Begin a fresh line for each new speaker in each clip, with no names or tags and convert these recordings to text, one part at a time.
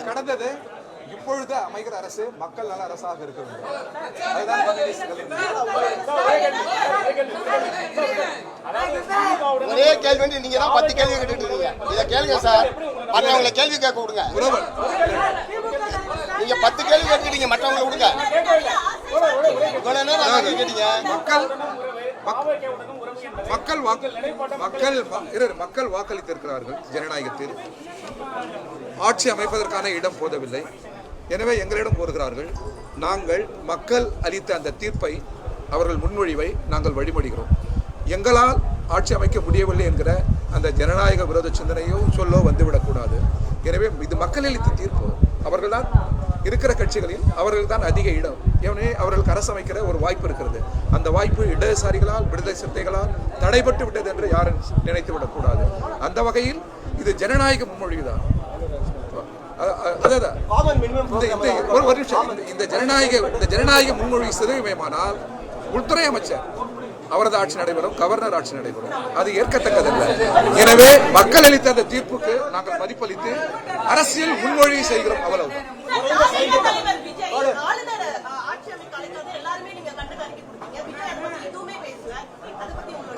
கடந்தது இப்பொழுது அமைகிற அரசு மக்கள் நல அரசாக இருக்க வேண்டும். அதுதான்
ஒரே கேள்வி நீங்க தான் 10 கேள்வி கேட்டுட்டு இருக்கீங்க. இதை கேளுங்க சார், மற்றவங்களை கேள்வி கேட்க விடுங்க. நீங்க 10 கேள்வி கேட்டுட்டீங்க, மற்றவங்களை விடுங்க.
மக்கள் வாக்களித்திருக்கிறார்கள். ஜனநாயகத்தில் ஆட்சி அமைப்பதற்கான இடம் போதவில்லை. எனவே எங்களிடம் கோருகிறார்கள். நாங்கள் மக்கள் அளித்த அந்த தீர்ப்பை, அவர்கள் முன்மொழிவை நாங்கள் வழிமொழிகிறோம். எங்களால் ஆட்சி அமைக்க முடியவில்லை என்கிற அந்த ஜனநாயக விரோத சிந்தனையோ சொல்லோ வந்துவிடக்கூடாது. எனவே இது மக்கள் அளித்த தீர்ப்பு. அவர்கள்தான் இருக்கிற கட்சிகளில் அவர்கள் தான் அதிக இடம். எனவே அவர்களுக்கு அரசு அமைக்கிற ஒரு வாய்ப்பு இருக்கிறது. அந்த வாய்ப்பு இடதுசாரிகளால், விடுதலை சிறுத்தைகளால் தடைபட்டு விட்டது என்று யாரும் நினைத்து விடக்கூடாது. அந்த வகையில் இது ஜனநாயக முன்மொழிவுதான். ஒரு நிமிஷம், இந்த ஜனநாயக முன்மொழி சிறுமையானால் உள்துறை அமைச்சர் அவரது ஆட்சி நடைபெறும், கவர்னர் ஆட்சி நடைபெறும். அது ஏற்கத்தக்கதல்ல. எனவே மக்கள் அளித்த அந்த தீர்ப்புக்கு நாங்கள் மதிப்பளித்து அரசியல் முன்மொழி செய்கிறோம். அவ்வளவு.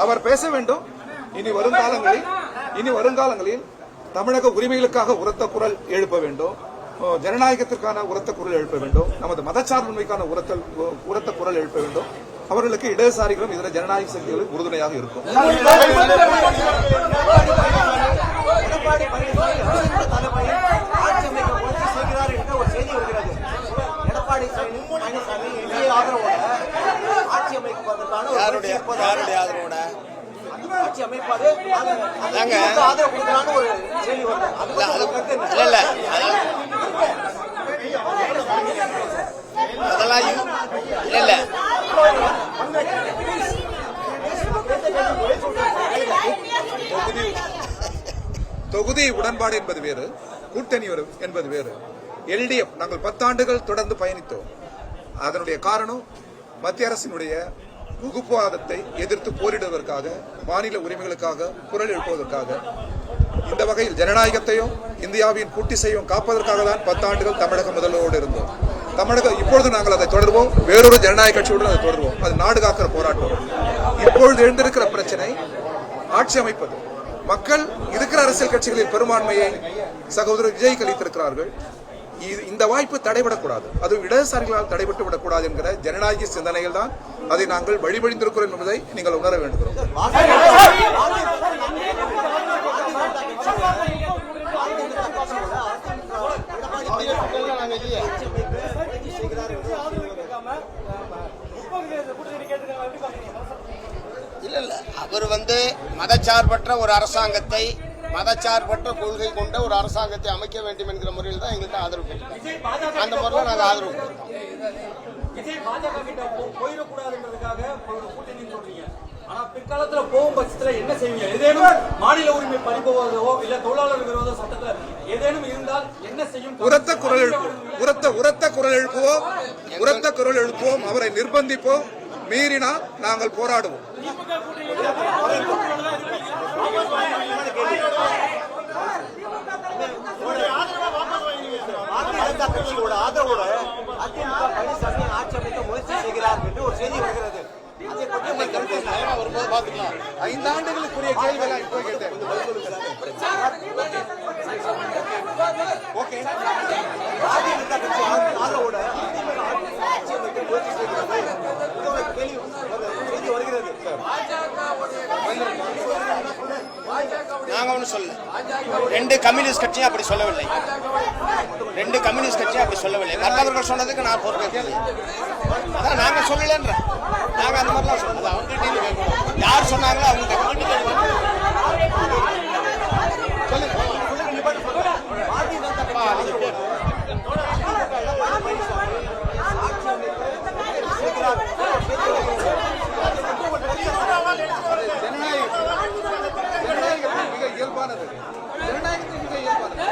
அவர் பேச வேண்டும். இனி வருங்காலங்களில் தமிழக உரிமைகளுக்காக உரத்த குரல் எழுப்ப வேண்டும். ஜனநாயகத்திற்கான உரத்த குரல் எழுப்ப வேண்டும். நமது மதச்சார்பின்மைக்கான உரத்த குரல் எழுப்ப வேண்டும். அவர்களுக்கு இடதுசாரிகளும் இதர ஜனநாயக சக்திகளும் உறுதுணையாக இருக்கும். தொகுதி உடன்பாடு என்பது வேறு, கூட்டணி என்பது வேறு. LDF நாங்கள் 10 ஆண்டுகள் தொடர்ந்து பயணித்தோம். அதனுடைய காரணம் மத்திய அரசினுடைய வகுப்புவாதத்தை எதிர்த்து போரிடுவதற்காக, மாநில உரிமைகளுக்காக குரல் எழுப்புவதற்காக. இந்த வகையில் ஜனநாயகத்தையும் இந்தியாவின் கூட்டிசையும் காப்பதற்காக தான் 10 ஆண்டுகள் தமிழக முதல்வரோடு இருந்தோம். இப்பொழுது நாங்கள் அதை தொடர்வோம். வேறொரு ஜனநாயக கட்சியுடன் அதை தொடர்வோம். அது நாடு காக்கிற போராட்டம். இப்பொழுது எழுந்திருக்கிற பிரச்சனை ஆட்சி அமைப்பது. மக்கள் இருக்கிற அரசியல் கட்சிகளில் பெரும்பான்மையை சகோதரர் விஜய் அளித்திருக்கிறார்கள். இந்த வாய்ப்பு தடைபடக்கூடாது. அது இடதுசாரிகளால் தடைபட்டு விடக்கூடாது என்கிற ஜனநாயக சிந்தனைகள் தான் அதை நாங்கள் வழிபடிந்திருக்கிறோம் என்பதை நீங்கள் உணர வேண்டுகிறோம்.
இல்ல அவர் மதச்சார்பற்ற ஒரு அரசாங்கத்தை, மதச்சார்பற்ற கொள்கை கொண்ட ஒரு அரசாங்கத்தை அமைக்க வேண்டும் என்கிற முறையில் தான் எங்களுக்கு ஆதரவு கிடைக்கும். அந்த முறையில் நாங்கள் ஆதரவு
பிற்காலத்தில் போகும் பட்சத்தில் என்ன செய்வீங்க? ஏதேனும் மாநில உரிமை பறிப்போவதோ இல்ல தொழிலாளர் விரோத சட்டத்தில் ஏதேனும் இருந்தால் என்ன செய்யும்?
உரத்த குரல் எழுப்புவோம். அவரை நிர்பந்திப்போம். மீறினால் நாங்கள் போராடுவோம்.
கட்சியோட ஆதரவோட அதிமுக பழனிசாமி ஆட்சி அமைக்க முயற்சி செய்கிறார் என்று ஒரு செய்தி வருகிறது. அதை பற்றி கருத்து வரும்போது பார்த்துக்கலாம்.
5 ஆண்டுகளுக்குரிய கேள்விகள் இப்போ கேட்டேன்.
அதிமுக கட்சி ஆதரவோட ஆட்சி அமைக்க முயற்சி செய்கிறது செய்தி வருகிறது.
நாங்க ஒன்றும் சொல்ல, 2 கம்யூனிஸ்ட் கட்சியும் அப்படி சொல்லவில்லை. 2 கம்யூனிஸ்ட் கட்சியும் அப்படி சொல்லவில்லை. மற்றவர்கள் சொன்னதுக்கு நான் பொறுப்பேற்கிறேன். அதான் நாங்க சொல்லலன்ற, நாங்க அந்த மாதிரிலாம் சொன்னது அவங்க யார் சொன்னாங்களோ அவங்க
இயல்பானது. ஜனநாயகத்தின் மிக இயல்பானது.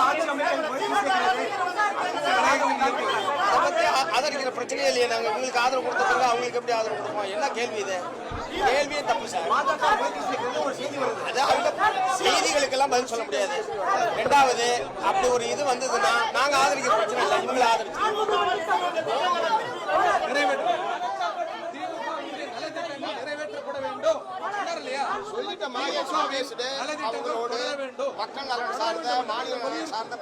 ஆட்சி அமைக்க
ஆதரவு கொடுத்தவங்க அவங்களுக்கு எப்படி ஆதரவு கொடுப்போம்? என்ன கேள்வி இது? கேள்வியே தப்பு சார்.
பாஜக முயற்சி செய்கிறது ஒரு செய்தி வருது.
அது அவங்க செய்திகளுக்கெல்லாம் பதில் சொல்ல முடியாது. ரெண்டாவது, அப்படி ஒரு இது வந்ததுன்னா நாங்க ஆதரிக்க பிரச்சனை இல்லை, இவங்களை ஆதரிச்சு
நிறைவேற்றப்பட வேண்டும்.
மக்கள் நலன் சார்ந்த மாநில நலன் சார்ந்த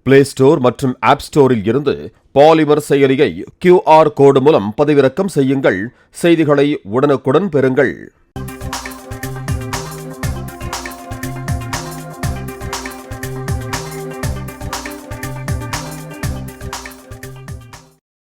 பிளே ஸ்டோர் மற்றும் ஆப் ஸ்டோரில் இருந்து பாலிமர் செயலியை QR கோடு மூலம் பதிவிறக்கம் செய்யுங்கள். செய்திகளை உடனுக்குடன் பெறுங்கள்.